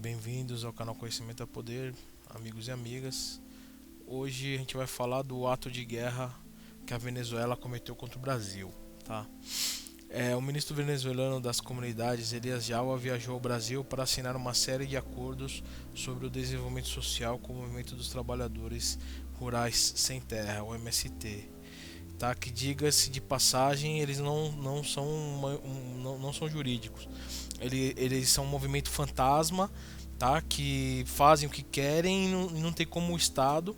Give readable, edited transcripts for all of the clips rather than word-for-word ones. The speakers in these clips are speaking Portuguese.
bem-vindos ao canal Conhecimento é Poder, amigos e amigas. Hoje a gente vai falar do ato de guerra que a Venezuela cometeu contra o Brasil, tá? O ministro venezuelano das comunidades, Elias Jawa, viajou ao Brasil para assinar uma série de acordos sobre o desenvolvimento social com o Movimento dos Trabalhadores Rurais Sem Terra, o MST. Tá? Que diga-se de passagem, eles não são não são jurídicos. Eles são um movimento fantasma, tá? Que fazem o que querem e não tem como o Estado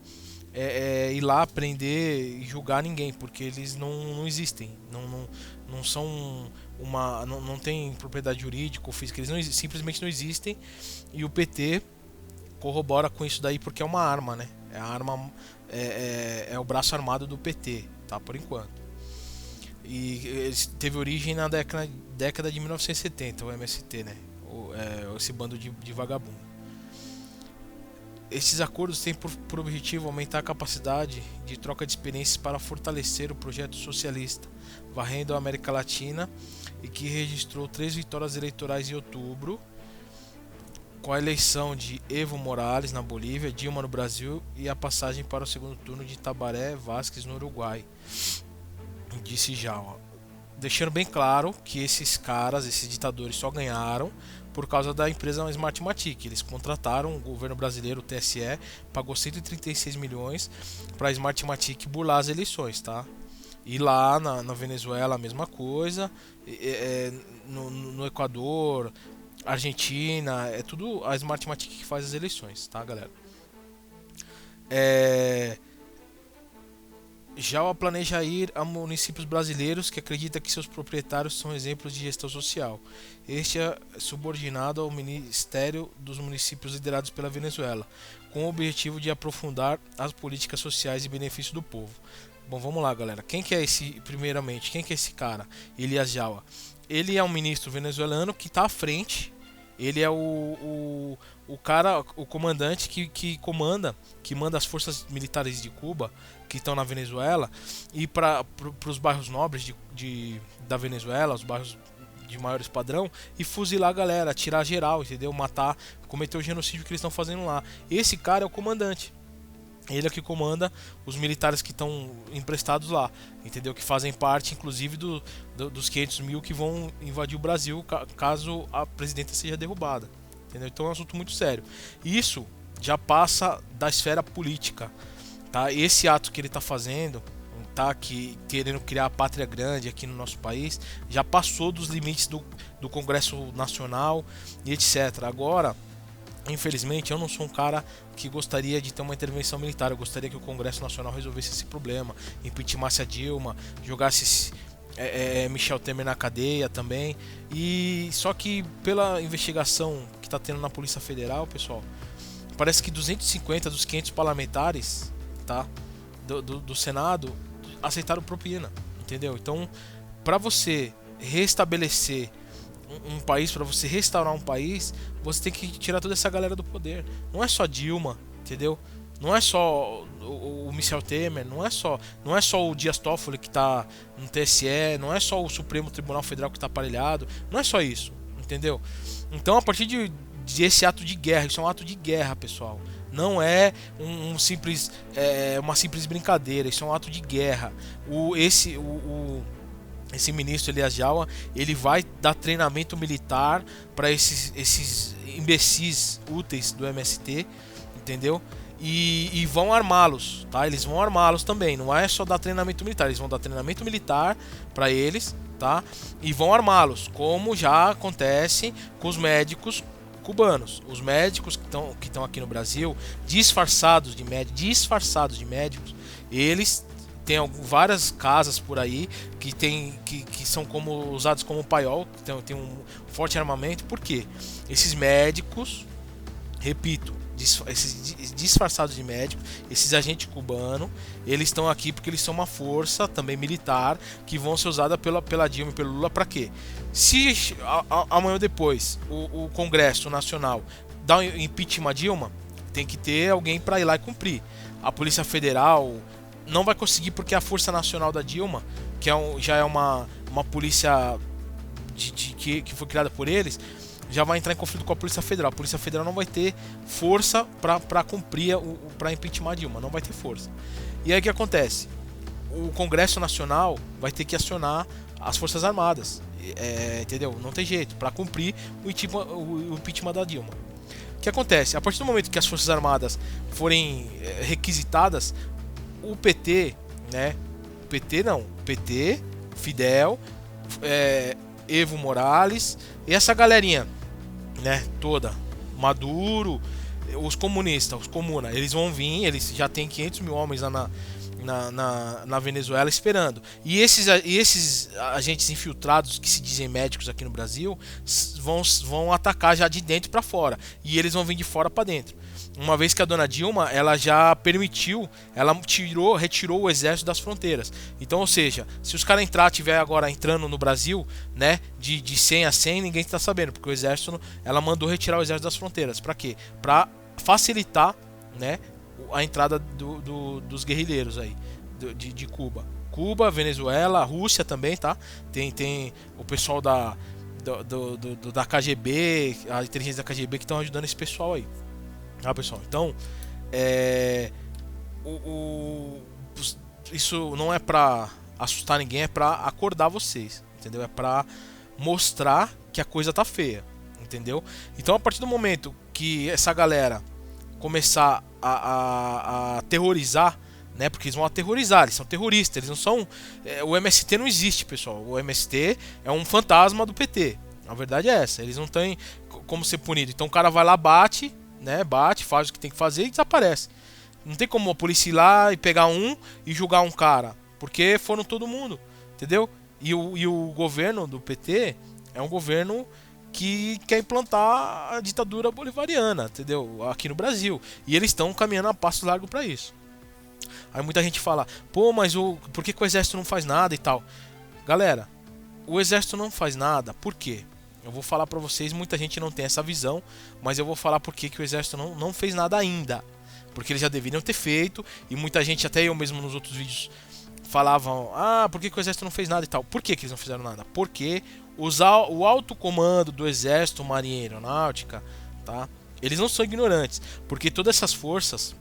ir lá prender e julgar ninguém, porque eles não existem, não são não tem propriedade jurídica ou física, eles simplesmente não existem, e o PT corrobora com isso daí porque é uma arma, né? É a arma, é o braço armado do PT, tá? Por enquanto. E teve origem na década de 1970, o MST, né? Esse bando de vagabundo. Esses acordos têm por objetivo aumentar a capacidade de troca de experiências para fortalecer o projeto socialista, varrendo a América Latina, e que registrou 3 vitórias eleitorais em outubro, com a eleição de Evo Morales na Bolívia, Dilma no Brasil e a passagem para o segundo turno de Tabaré Vázquez no Uruguai, disse Jawa, deixando bem claro que esses ditadores só ganharam por causa da empresa Smartmatic. Eles contrataram o governo brasileiro, o TSE, pagou 136 milhões para a Smartmatic burlar as eleições, tá? E lá na Venezuela a mesma coisa, no Equador, Argentina, é tudo a Smartmatic que faz as eleições, tá, galera? Jawa planeja ir a municípios brasileiros que acredita que seus proprietários são exemplos de gestão social. Este é subordinado ao Ministério dos Municípios liderados pela Venezuela, com o objetivo de aprofundar as políticas sociais e benefício do povo. Bom, vamos lá, galera. Quem que é esse cara? Elias Jawa. Ele é um ministro venezuelano que está à frente. Ele é o cara, o comandante que manda as forças militares de Cuba que estão na Venezuela e para os bairros nobres da Venezuela, os bairros de maiores padrão, e fuzilar a galera, atirar geral, entendeu? Matar, cometer o genocídio que eles estão fazendo lá. Esse cara é o comandante. Ele é que comanda os militares que estão emprestados lá, entendeu? Que fazem parte, inclusive, dos 500 mil que vão invadir o Brasil caso a presidenta seja derrubada, entendeu? Então é um assunto muito sério. Isso já passa da esfera política, tá? Esse ato que ele está fazendo, tá? Querendo criar a pátria grande aqui no nosso país, já passou dos limites do Congresso Nacional e etc. Agora, infelizmente, eu não sou um cara que gostaria de ter uma intervenção militar. Eu gostaria que o Congresso Nacional resolvesse esse problema, impeachmentasse a Dilma, jogasse Michel Temer na cadeia também. E só que pela investigação que está tendo na Polícia Federal, pessoal, parece que 250 dos 500 parlamentares, tá, do Senado aceitaram propina, entendeu? Então, para você restabelecer um país, para você restaurar um país, você tem que tirar toda essa galera do poder. Não é só Dilma, entendeu? Não é só o Michel Temer, não é só o Dias Toffoli que tá no TSE, não é só o Supremo Tribunal Federal que tá aparelhado, não é só isso, entendeu? Então, a partir desse ato de guerra, isso é um ato de guerra, pessoal. Não é uma simples brincadeira, isso é um ato de guerra. Esse ministro Elias Jawa, ele vai dar treinamento militar para esses imbecis úteis do MST, entendeu? E vão armá-los, tá? Eles vão armá-los também, não é só dar treinamento militar, eles vão dar treinamento militar para eles, tá? E vão armá-los, como já acontece com os médicos cubanos. Os médicos que estão aqui no Brasil, disfarçados de médicos, eles tem várias casas por aí que são usados como paiol, então tem um forte armamento. Por quê? Esses médicos, repito, esses disfarçados de médicos, esses agentes cubanos, eles estão aqui porque eles são uma força também militar que vão ser usada pela Dilma e pelo Lula. Para quê? Se amanhã ou depois o Congresso Nacional dá um impeachment a Dilma, tem que ter alguém para ir lá e cumprir. A Polícia Federal não vai conseguir, porque a Força Nacional da Dilma, que já é uma polícia que foi criada por eles, já vai entrar em conflito com a Polícia Federal. A Polícia Federal não vai ter força para cumprir, para impeachment a Dilma, não vai ter força. E aí o que acontece? O Congresso Nacional vai ter que acionar as Forças Armadas, entendeu? Não tem jeito, para cumprir o impeachment da Dilma. O que acontece? A partir do momento que as Forças Armadas forem requisitadas, o PT, né? PT, Fidel, Evo Morales e essa galerinha, né? Toda, Maduro, os comunistas, os comunas, eles vão vir, eles já tem 500 mil homens lá na Venezuela esperando. E esses agentes infiltrados que se dizem médicos aqui no Brasil vão atacar já de dentro para fora. E eles vão vir de fora para dentro. Uma vez que a dona Dilma, ela já permitiu, ela retirou o exército das fronteiras. Então, ou seja, se os caras tiver agora entrando no Brasil, né, de 100 a 100, ninguém está sabendo, porque o exército, ela mandou retirar o exército das fronteiras. Para quê? Para facilitar, né, a entrada dos guerrilheiros aí de Cuba. Cuba, Venezuela, Rússia também, tá? Tem o pessoal da KGB, a inteligência da KGB que estão ajudando esse pessoal aí. Tá, pessoal? Então, isso não é pra assustar ninguém, é pra acordar vocês, entendeu? É pra mostrar que a coisa tá feia, entendeu? Então, a partir do momento que essa galera começar a aterrorizar, né? Porque eles vão aterrorizar, eles são terroristas, eles não são. O MST não existe, pessoal. O MST é um fantasma do PT. A verdade é essa. Eles não têm como ser punido. Então o cara vai lá, bate, né? Bate, faz o que tem que fazer e desaparece. Não tem como a polícia ir lá e pegar um e julgar um cara, porque foram todo mundo, entendeu? E o governo do PT é um governo que quer implantar a ditadura bolivariana, entendeu? Aqui no Brasil. E eles estão caminhando a passo largo para isso. Aí muita gente fala, pô, mas por que o exército não faz nada e tal? Galera, o exército não faz nada, por quê? Eu vou falar pra vocês, muita gente não tem essa visão, mas eu vou falar por que o exército não fez nada ainda. Porque eles já deveriam ter feito, e muita gente, até eu mesmo nos outros vídeos, falavam, por que o exército não fez nada e tal. Por que eles não fizeram nada? Porque o alto comando do exército, marinha e aeronáutica, tá? Eles não são ignorantes, porque todas essas forças,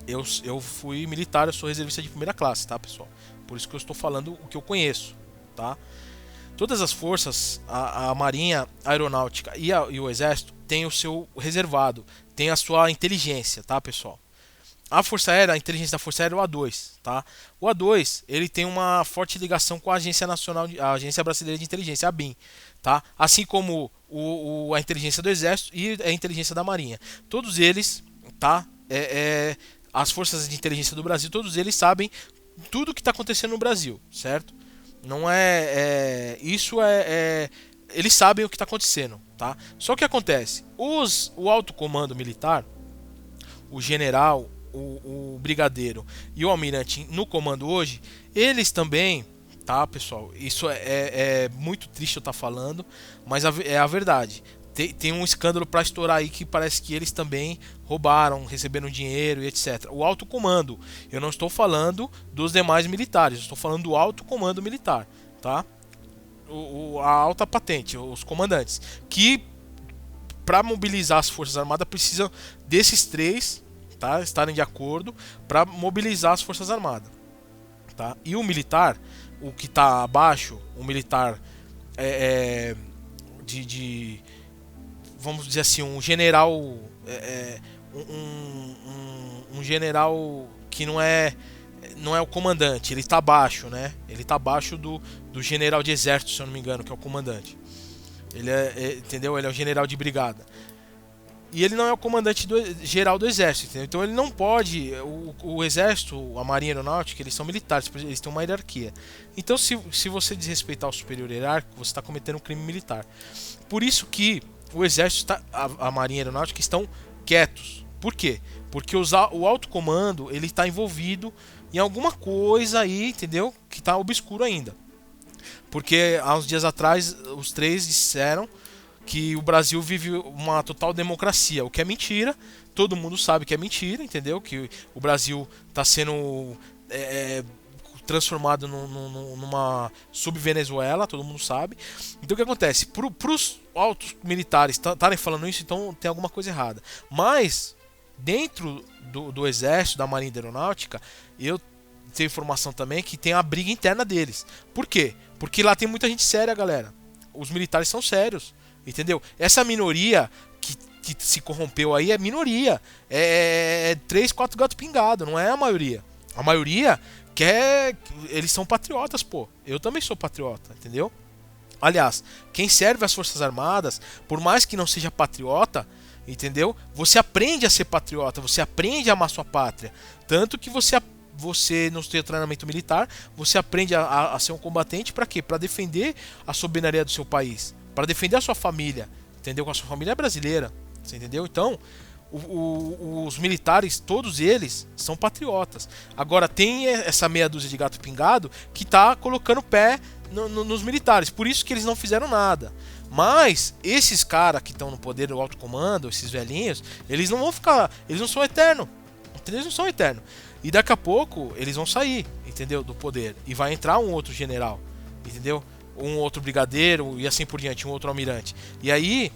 eu fui militar, eu sou reservista de primeira classe, tá, pessoal? Por isso que eu estou falando o que eu conheço, tá? Todas as forças, a marinha, a aeronáutica e o exército tem o seu reservado, tem a sua inteligência, tá, pessoal? A Força Aérea, a inteligência da Força Aérea é o A2, tá? O A2, ele tem uma forte ligação com a Agência Nacional, a Agência Brasileira de Inteligência, a ABIN, tá? Assim como a inteligência do Exército e a inteligência da Marinha. Todos eles, tá? As forças de inteligência do Brasil, todos eles sabem tudo o que está acontecendo no Brasil, certo? Não eles sabem o que está acontecendo, tá? Só que acontece, o alto comando militar, o general, o brigadeiro e o almirante no comando hoje, eles também, tá, pessoal? Isso é muito triste eu estar falando, mas é a verdade. Tem um escândalo para estourar aí que parece que eles também roubaram, receberam dinheiro e etc. O alto comando, eu não estou falando dos demais militares, eu estou falando do alto comando militar, tá? A alta patente, os comandantes, que para mobilizar as forças armadas precisam desses três, tá, estarem de acordo para mobilizar as forças armadas, tá? E o militar, o que está abaixo, o militar vamos dizer assim, um general, um general que não é o comandante, ele está abaixo, né? Ele está abaixo do general de exército, se eu não me engano, que é o comandante. Ele entendeu? Ele é o general de brigada. E ele não é o comandante geral do exército, entendeu? Então ele não pode. O exército, a marinha aeronáutica, eles são militares, eles têm uma hierarquia. Então, se você desrespeitar o superior hierárquico, você está cometendo um crime militar. Por isso que o exército, a marinha e a aeronáutica estão quietos. Por quê? Porque o alto comando, ele está envolvido em alguma coisa aí, entendeu? Que está obscuro ainda. Porque há uns dias atrás, os três disseram que o Brasil vive uma total democracia, o que é mentira. Todo mundo sabe que é mentira, entendeu? Que o Brasil está sendo transformado numa sub-Venezuela, todo mundo sabe. Então o que acontece? Para os altos militares estarem falando isso, então tem alguma coisa errada. Mas, dentro do Exército, da Marinha e da Aeronáutica, eu tenho informação também que tem a briga interna deles. Por quê? Porque lá tem muita gente séria, galera. Os militares são sérios, entendeu? Essa minoria que se corrompeu aí é minoria. É 3, 4 gatos pingados, não é a maioria. A maioria quer. Eles são patriotas, pô. Eu também sou patriota, entendeu? Aliás, quem serve às Forças Armadas, por mais que não seja patriota, entendeu? Você aprende a ser patriota, você aprende a amar sua pátria. Tanto que você no seu treinamento militar, você aprende a ser um combatente para quê? Para defender a soberania do seu país, para defender a sua família, entendeu? A sua família é brasileira, você entendeu? Então, os militares, todos eles, são patriotas. Agora, tem essa meia dúzia de gato pingado que tá colocando o pé nos militares, por isso que eles não fizeram nada. Mas, esses caras que estão no poder do alto comando, esses velhinhos, eles não vão ficar, eles não são eternos, entendeu? Eles não são eternos. E daqui a pouco eles vão sair, entendeu? Do poder. E vai entrar um outro general, entendeu? Um outro brigadeiro e assim por diante, um outro almirante. E aí,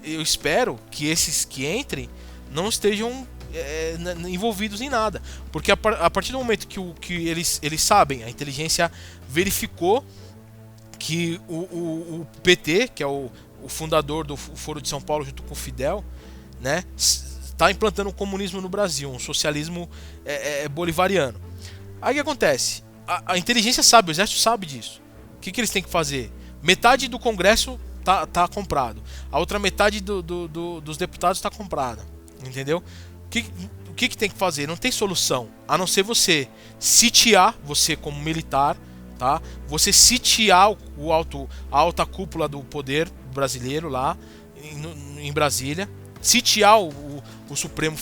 eu espero que esses que entrem não estejam envolvidos em nada. Porque a partir do momento que eles sabem, a inteligência verificou que o PT, que é o fundador do Foro de São Paulo junto com o Fidel, né? Está implantando um comunismo no Brasil, um socialismo bolivariano. Aí o que acontece? A inteligência sabe, o exército sabe disso. O que eles têm que fazer? Metade do Congresso tá comprado. A outra metade dos deputados está comprada. Entendeu? O que tem que fazer? Não tem solução. A não ser você sitiar, você como militar, tá? Você sitiar a alta cúpula do poder brasileiro lá em Brasília. Sitiar o Supremo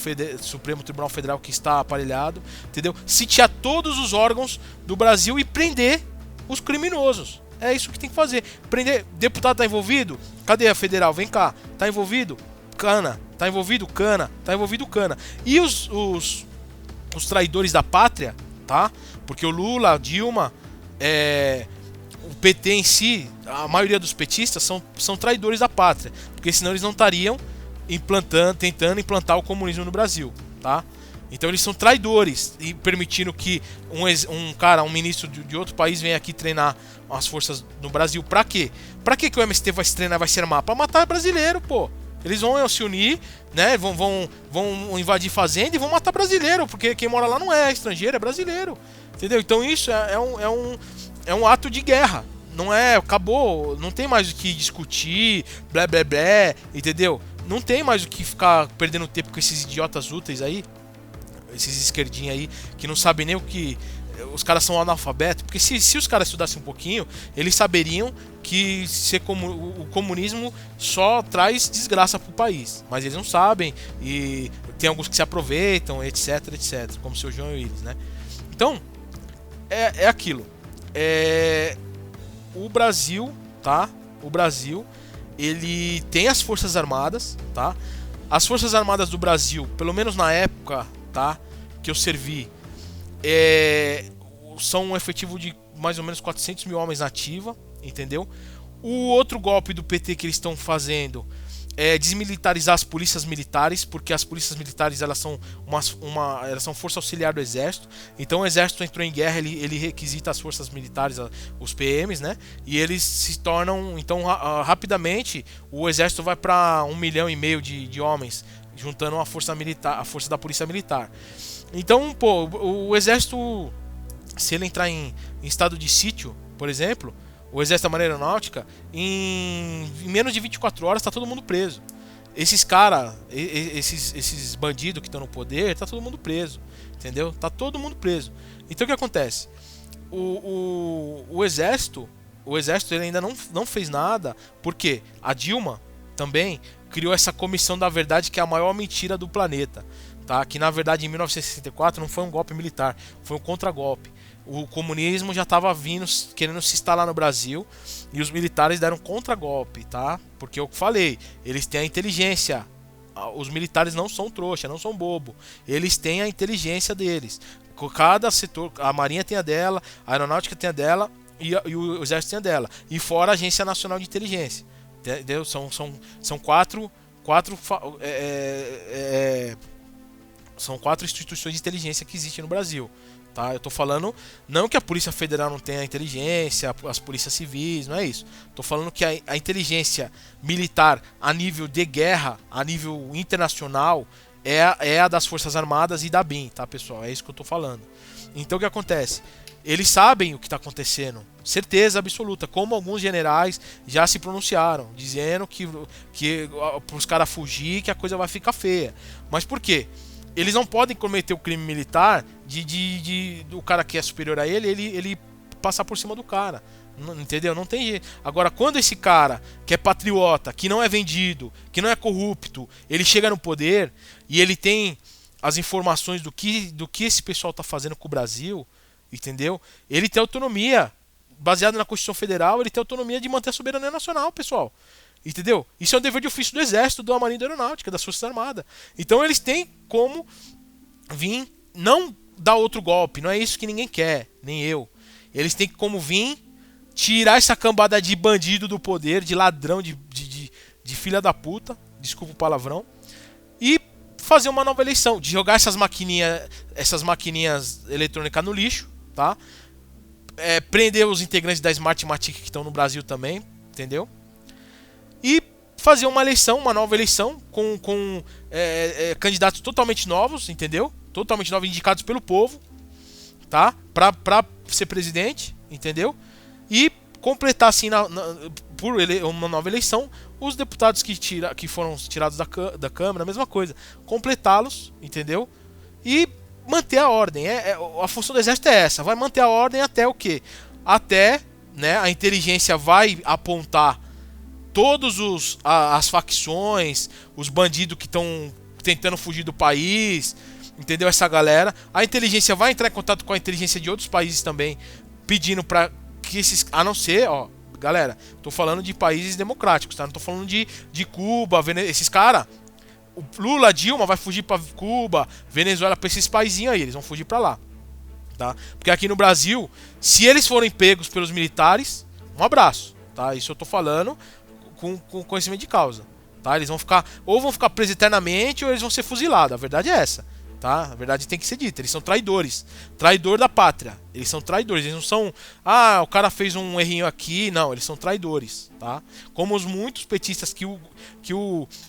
Tribunal Federal que está aparelhado, entendeu? Sitiar todos os órgãos do Brasil e prender os criminosos. É isso que tem que fazer. Prender. Deputado tá envolvido? Cadê a federal? Vem cá. Tá envolvido? Cana. Tá envolvido? Cana. Tá envolvido? Cana. E os traidores da pátria, tá? Porque o Lula, a Dilma, o PT em si, a maioria dos petistas são traidores da pátria. Porque senão eles não estariam tentando implantar o comunismo no Brasil, tá? Então eles são traidores e permitindo que um ministro de outro país venha aqui treinar as forças no Brasil. Pra quê? Pra que o MST vai se treinar, vai se armar? Pra matar brasileiro, pô. Eles vão se unir, né? Vão invadir fazenda e vão matar brasileiro, porque quem mora lá não é estrangeiro, é brasileiro, entendeu? Então isso é um ato de guerra. Não é, acabou, não tem mais o que discutir, blé blé blé, entendeu? Não tem mais o que ficar perdendo tempo com esses idiotas úteis aí, esses esquerdinhos aí, que não sabem nem o que... Os caras são analfabetos, porque se os caras estudassem um pouquinho, eles saberiam que o comunismo só traz desgraça pro país. Mas eles não sabem, e tem alguns que se aproveitam, etc, etc, como o seu João Willis, né? Então, é aquilo. O Brasil, tá? O Brasil, ele tem as Forças Armadas, tá? As Forças Armadas do Brasil, pelo menos na época, tá, que eu servi, são um efetivo de mais ou menos 400 mil homens na ativa, entendeu? O outro golpe do PT que eles estão fazendo é desmilitarizar as polícias militares, porque as polícias militares elas são elas são força auxiliar do exército. Então o exército entrou em guerra, ele requisita as forças militares, os PMs, né? E eles se tornam, então rapidamente o exército vai para 1,5 milhão de homens, juntando a força militar, a força da polícia militar. Então, pô, o exército, se ele entrar em estado de sítio, por exemplo, o exército da Marinha Aeronáutica, em menos de 24 horas tá todo mundo preso. Esses caras, esses bandidos que estão no poder, tá todo mundo preso, entendeu? Tá todo mundo preso. Então o que acontece? O exército ele ainda não fez nada, porque a Dilma também criou essa comissão da verdade, que é a maior mentira do planeta, tá? Que na verdade em 1964 não foi um golpe militar, foi um contragolpe. O comunismo já estava vindo, querendo se instalar no Brasil, e os militares deram contragolpe, tá? Porque eu falei, eles têm a inteligência, os militares não são trouxa, não são bobo. Eles têm a inteligência deles. Cada setor, a Marinha tem a dela, a Aeronáutica tem a dela e o Exército tem a dela. E fora a Agência Nacional de Inteligência. Entendeu? São quatro instituições de inteligência que existem no Brasil. Tá? Eu tô falando não que a Polícia Federal não tenha inteligência, as polícias civis, não é isso. Tô falando que a inteligência militar a nível de guerra, a nível internacional, é a das Forças Armadas e da BIM, tá, pessoal? É isso que eu tô falando. Então o que acontece? Eles sabem o que está acontecendo, certeza absoluta, como alguns generais já se pronunciaram, dizendo que para os caras fugir, que a coisa vai ficar feia. Mas por quê? Eles não podem cometer o crime militar do cara que é superior a ele passar por cima do cara. Entendeu? Não tem jeito. Agora, quando esse cara, que é patriota, que não é vendido, que não é corrupto, ele chega no poder e ele tem as informações do que esse pessoal está fazendo com o Brasil, entendeu? Ele tem autonomia, baseado na Constituição Federal, ele tem autonomia de manter a soberania nacional, pessoal. Entendeu? Isso é um dever de ofício do Exército, da Marinha e da Aeronáutica, das Forças Armadas. Então eles têm como vir, não dar outro golpe, não é isso que ninguém quer, nem eu. Eles têm como vir tirar essa cambada de bandido do poder, de ladrão, de filha da puta, desculpa o palavrão, e fazer uma nova eleição, de jogar essas maquininhas eletrônicas no lixo, tá? Prender os integrantes da Smartmatic que estão no Brasil também, entendeu? E fazer uma eleição, uma nova eleição com candidatos totalmente novos, entendeu? Totalmente novos, indicados pelo povo, tá? Pra ser presidente, entendeu? E completar assim por uma nova eleição os deputados que foram tirados da Câmara, a mesma coisa, completá-los, entendeu? E manter a ordem. A função do Exército é essa, vai manter a ordem até o quê? Até, né, a inteligência vai apontar todas as facções, os bandidos que estão tentando fugir do país, entendeu? Essa galera. A inteligência vai entrar em contato com a inteligência de outros países também, pedindo para que esses... A não ser, ó, galera, tô falando de países democráticos, tá? Não tô falando de Cuba, esses caras. O Lula, Dilma vai fugir para Cuba, Venezuela, para esses paizinhos aí, eles vão fugir para lá, tá? Porque aqui no Brasil, se eles forem pegos pelos militares, um abraço, tá? Isso eu tô falando com conhecimento de causa, tá? Eles vão ficar presos eternamente ou eles vão ser fuzilados. A verdade é essa, tá? A verdade tem que ser dita. Eles são traidores, traidor da pátria. Eles são traidores. Eles não são, o cara fez um errinho aqui. Não, eles são traidores, tá? Como os muitos petistas que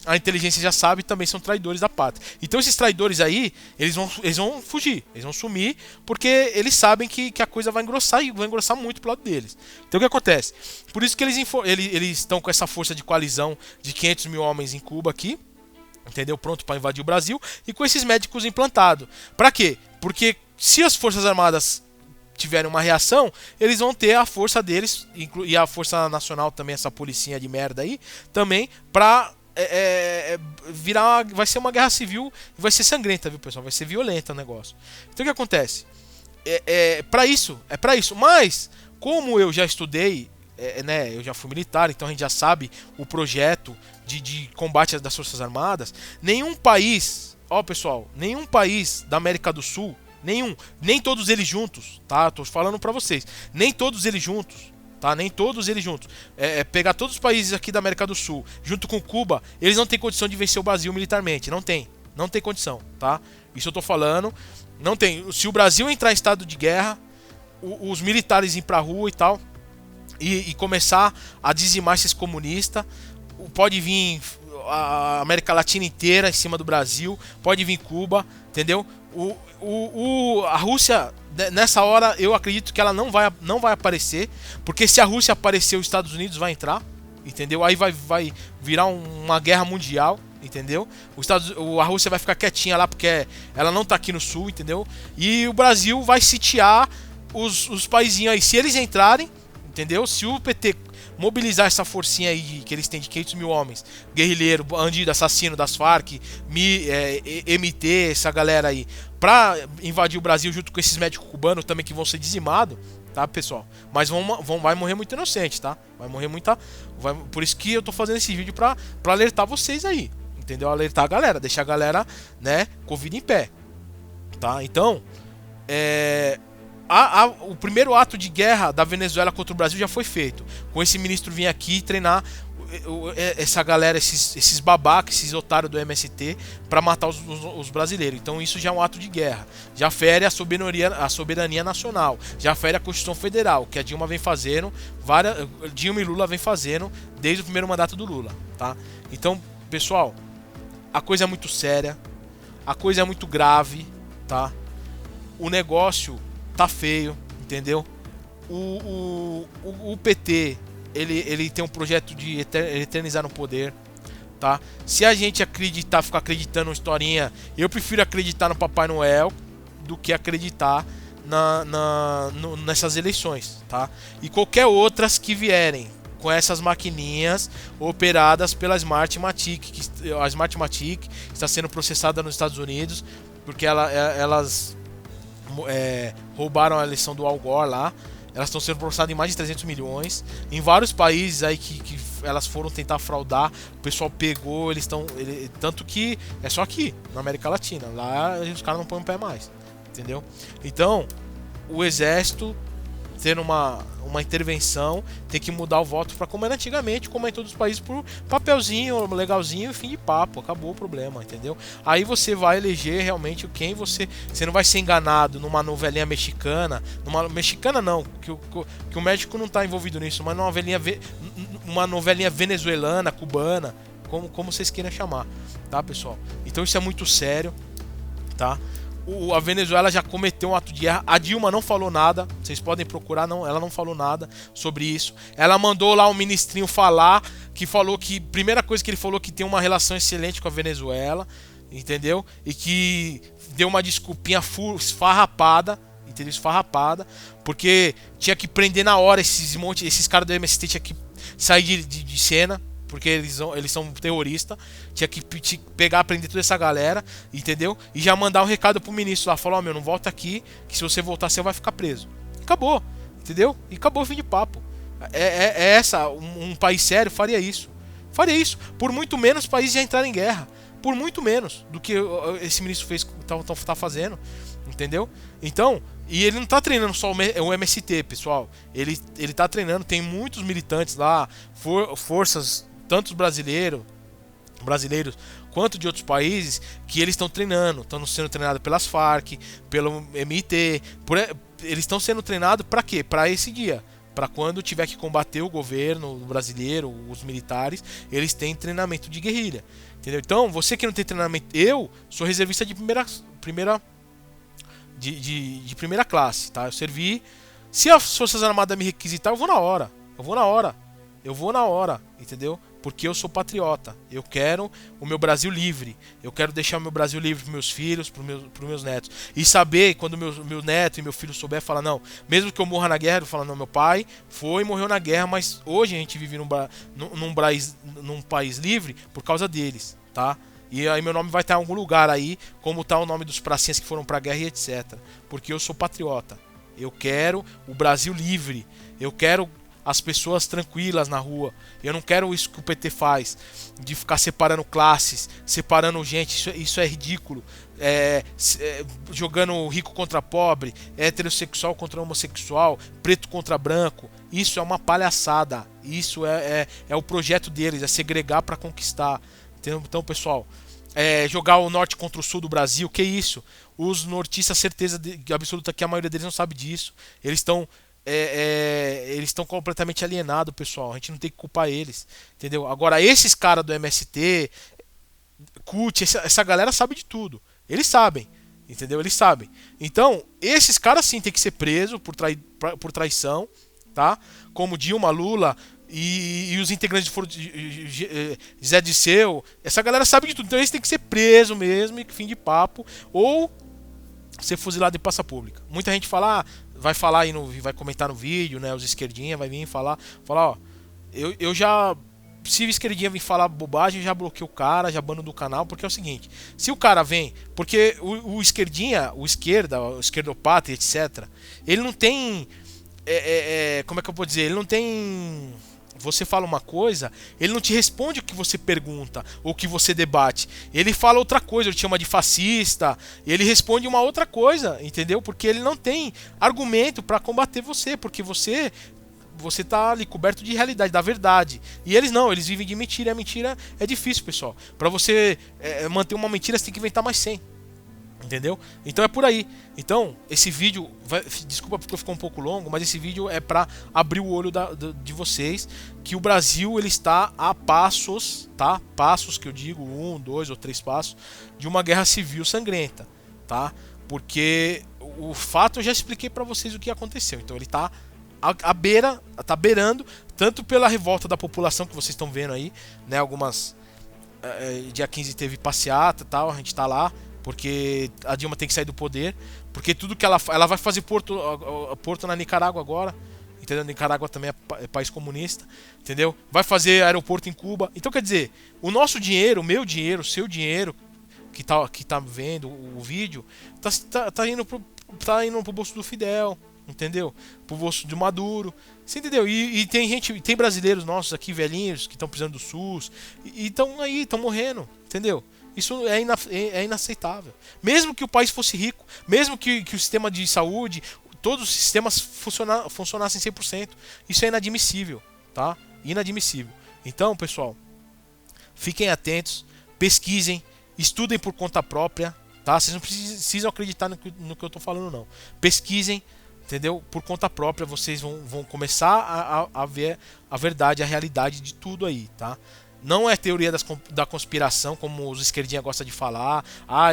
a inteligência já sabe também são traidores da pátria. Então esses traidores aí, eles vão fugir, eles vão sumir, porque eles sabem que a coisa vai engrossar e vai engrossar muito pro lado deles. Então o que acontece? Por isso que eles estão com essa força de coalizão de 500 mil homens em Cuba aqui, entendeu? Pronto para invadir o Brasil, e com esses médicos implantados. Para quê? Porque se as Forças Armadas tiverem uma reação, eles vão ter a força deles, e a Força Nacional também, essa policinha de merda aí, também, pra vai ser uma guerra civil, vai ser sangrenta, viu, pessoal? Vai ser violenta o negócio. Então o que acontece? É para isso, mas como eu já estudei, né, eu já fui militar, então a gente já sabe o projeto de combate das Forças Armadas. Nenhum país, pessoal, nenhum país da América do Sul, nem todos eles juntos, tá? Tô falando pra vocês, nem todos eles juntos, tá? Nem todos eles juntos. Pegar todos os países aqui da América do Sul, junto com Cuba, eles não têm condição de vencer o Brasil militarmente, não tem condição, tá? Isso eu tô falando, não tem. Se o Brasil entrar em estado de guerra, os militares ir pra rua e tal, e começar a dizimar esses comunistas, pode vir a América Latina inteira em cima do Brasil, pode vir Cuba, entendeu? A Rússia, nessa hora, eu acredito que ela não vai aparecer, porque se a Rússia aparecer, os Estados Unidos vai entrar, entendeu? Aí vai virar uma guerra mundial, entendeu? A Rússia vai ficar quietinha lá porque ela não tá aqui no sul, entendeu? E o Brasil vai sitiar os paizinhos aí. Se eles entrarem, entendeu? Se o PT mobilizar essa forcinha aí que eles têm de 500 mil homens, guerrilheiro, bandido, assassino das Farc, MT, essa galera aí, pra invadir o Brasil junto com esses médicos cubanos também que vão ser dizimados, tá, pessoal? Mas vai morrer muito inocente, tá? Vai morrer muita... Por isso que eu tô fazendo esse vídeo pra alertar vocês aí, entendeu? Alertar a galera, deixar a galera, né, com o vida em pé, tá? Então, o primeiro ato de guerra da Venezuela contra o Brasil já foi feito, com esse ministro vir aqui treinar essa galera, esses babacas, esses otários do MST, para matar os brasileiros. Então isso já é um ato de guerra, já fere a soberania nacional, já fere a Constituição Federal, que a Dilma vem fazendo, Dilma e Lula vem fazendo desde o primeiro mandato do Lula, tá? Então, pessoal, a coisa é muito séria, a coisa é muito grave, tá? O negócio tá feio, entendeu? O PT, ele tem um projeto de eternizar no poder, tá? Se a gente ficar acreditando em historinha, eu prefiro acreditar no Papai Noel do que acreditar nessas eleições, tá? E qualquer outras que vierem com essas maquininhas operadas pela Smartmatic, a Smartmatic está sendo processada nos Estados Unidos porque elas roubaram a eleição do Al Gore lá. Elas estão sendo processadas em mais de 300 milhões. Em vários países aí que elas foram tentar fraudar, o pessoal pegou, tanto que é só aqui, na América Latina. Lá os caras não põem o pé mais, entendeu? Então, o exército tendo uma intervenção, tem que mudar o voto para como era antigamente, como é em todos os países, por papelzinho, legalzinho e fim de papo, acabou o problema, entendeu? Aí você vai eleger realmente quem você não vai ser enganado numa novelinha mexicana, não, que o médico não tá envolvido nisso, mas uma novelinha venezuelana, cubana, como vocês queiram chamar, tá, pessoal? Então isso é muito sério, tá? A Venezuela já cometeu um ato de guerra. A Dilma não falou nada. Vocês podem procurar, ela não falou nada sobre isso. Ela mandou lá um ministrinho falar, que falou que, primeira coisa que ele falou, que tem uma relação excelente com a Venezuela, entendeu? E que deu uma desculpinha esfarrapada, entendeu? Esfarrapada, porque tinha que prender na hora esses caras do MST, tinha que sair de cena, porque eles são terroristas. Tinha que pegar, prender toda essa galera, entendeu? E já mandar um recado pro ministro lá, falar, não volta aqui, que se você voltar você vai ficar preso. Acabou, entendeu? E acabou o fim de papo. Um país sério faria isso. Faria isso. Por muito menos os países já entraram em guerra. Por muito menos do que esse ministro tá fazendo, entendeu? Então, e ele não tá treinando só o MST, pessoal. Ele tá treinando, tem muitos militantes lá, forças, tanto brasileiros quanto de outros países, que eles estão treinando, estão sendo treinados pelas Farc, pelo MIT, eles estão sendo treinados para quê? Para esse dia, para quando tiver que combater o governo brasileiro, os militares, eles têm treinamento de guerrilha, entendeu? Então, você que não tem treinamento, eu sou reservista de primeira classe, tá? Eu servi, se as Forças Armadas me requisitar, eu vou na hora, entendeu? Porque eu sou patriota, eu quero o meu Brasil livre, eu quero deixar o meu Brasil livre para meus filhos, para meus netos, e saber, quando meu neto e meu filho souber, falar, não, mesmo que eu morra na guerra, eu falo, não, meu pai foi e morreu na guerra, mas hoje a gente vive num país livre por causa deles, tá? E aí meu nome vai estar em algum lugar aí, como tá o nome dos pracinhas que foram pra guerra e etc, porque eu sou patriota, eu quero o Brasil livre, eu quero as pessoas tranquilas na rua. Eu não quero isso que o PT faz, de ficar separando classes, separando gente. Isso é ridículo. Jogando rico contra pobre, heterossexual contra homossexual, preto contra branco. Isso é uma palhaçada. Isso é o projeto deles, é segregar para conquistar. Entendeu? Então, pessoal, jogar o norte contra o sul do Brasil, que isso? Os nortistas, certeza absoluta que a maioria deles não sabe disso. Eles estão completamente alienados, pessoal. A gente não tem que culpar eles, entendeu? Agora, esses caras do MST, CUT, essa galera sabe de tudo. Eles sabem, entendeu? Eles sabem. Então, esses caras sim tem que ser presos por traição, tá? Como Dilma, Lula e os integrantes de Zé Disseu. Essa galera sabe de tudo. Então, eles têm que ser presos mesmo, e fim de papo. Ou ser fuzilado em praça pública. Muita gente vai falar aí vai comentar no vídeo, né? Os esquerdinha vai vir falar, ó, eu já, se o esquerdinha vir falar bobagem, já bloqueei o cara, já bano do canal, porque é o seguinte, se o cara vem, porque o esquerdinha, o esquerdopata, etc, ele não tem, como é que eu vou dizer, ele não tem você fala uma coisa, ele não te responde o que você pergunta ou o que você debate. Ele fala outra coisa, ele te chama de fascista, ele responde uma outra coisa, entendeu? Porque ele não tem argumento para combater você, porque você tá ali coberto de realidade, da verdade. E eles não, eles vivem de mentira, e a mentira é difícil, pessoal. Para você manter uma mentira, você tem que inventar mais 100. Entendeu? Então é por aí. Então, esse vídeo, desculpa porque ficou um pouco longo, mas esse vídeo é para abrir o olho de vocês, que o Brasil ele está a passos, tá? Passos que eu digo, 1, 2 ou 3 passos, de uma guerra civil sangrenta, tá? Porque o fato eu já expliquei para vocês o que aconteceu. Então ele está à beira, tá beirando, tanto pela revolta da população que vocês estão vendo aí, né? Algumas dia 15 teve passeata e tal, a gente tá lá porque a Dilma tem que sair do poder, porque tudo que ela vai fazer porto na Nicarágua agora, entendeu? Nicarágua também é país comunista, entendeu? Vai fazer aeroporto em Cuba. Então quer dizer, o nosso dinheiro, o meu dinheiro, o seu dinheiro que tá vendo o vídeo, tá indo pro bolso do Fidel, entendeu? Pro bolso do Maduro. Você entendeu? E tem brasileiros nossos aqui, velhinhos, que estão precisando do SUS, e estão aí, estão morrendo, entendeu? Isso é inaceitável. Mesmo que o país fosse rico, mesmo que o sistema de saúde, todos os sistemas funcionassem 100%, isso é inadmissível, tá? Inadmissível. Então, pessoal, fiquem atentos, pesquisem, estudem por conta própria, tá? Vocês não precisam acreditar no que eu tô falando, não. Pesquisem, entendeu? Por conta própria, vocês vão começar a ver a verdade, a realidade de tudo aí, tá? Não é teoria da conspiração, como os esquerdinha gostam de falar. Ah,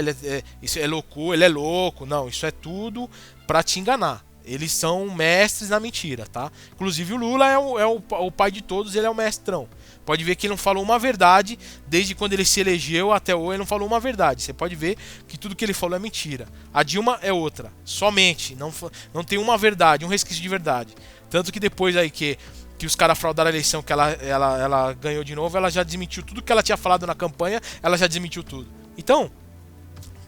isso é louco, ele é louco. Não, isso é tudo pra te enganar. Eles são mestres na mentira, tá? Inclusive o Lula é o pai de todos, ele é o mestrão. Pode ver que ele não falou uma verdade, desde quando ele se elegeu até hoje, ele não falou uma verdade. Você pode ver que tudo que ele falou é mentira. A Dilma é outra, somente, não tem uma verdade, um resquício de verdade. Tanto que depois aí que os caras fraudaram a eleição, que ela ganhou de novo, ela já desmentiu tudo que ela tinha falado na campanha, ela já desmentiu tudo. Então,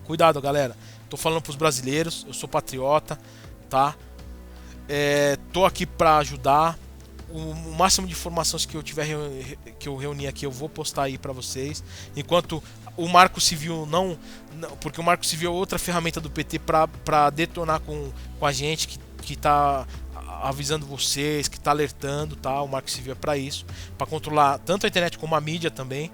cuidado, galera. Tô falando pros brasileiros, eu sou patriota, tá? Tô aqui pra ajudar. O máximo de informações que eu tiver que eu reuni aqui, eu vou postar aí pra vocês. Enquanto o Marco Civil não, porque o Marco Civil é outra ferramenta do PT pra detonar com a gente que tá avisando vocês, que tá alertando, tá? O Marco Civil é para isso, para controlar tanto a internet como a mídia também,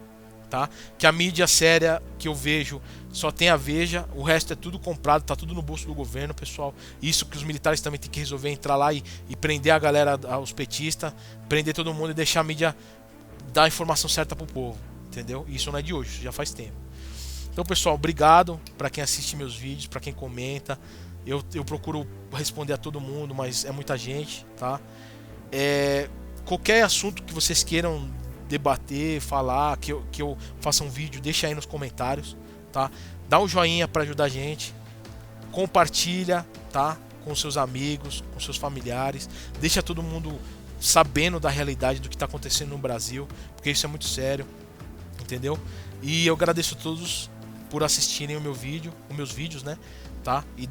tá? Que a mídia séria que eu vejo só tem a Veja, o resto é tudo comprado, tá tudo no bolso do governo, pessoal. Isso que os militares também tem que resolver, entrar lá e prender a galera, os petistas, prender todo mundo e deixar a mídia dar a informação certa pro povo, entendeu? Isso não é de hoje, já faz tempo. Então, pessoal, obrigado para quem assiste meus vídeos, para quem comenta. Eu procuro responder a todo mundo, mas é muita gente, tá? Qualquer assunto que vocês queiram debater, falar, que eu faça um vídeo, deixa aí nos comentários, tá? Dá um joinha para ajudar a gente, compartilha, tá? Com seus amigos, com seus familiares, deixa todo mundo sabendo da realidade do que está acontecendo no Brasil, porque isso é muito sério, entendeu? E eu agradeço a todos por assistirem os meus vídeos, né? Tá? E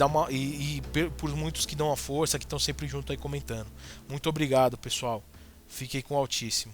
por muitos que dão a força, que estão sempre junto aí comentando. Muito obrigado, pessoal. Fiquem com o Altíssimo.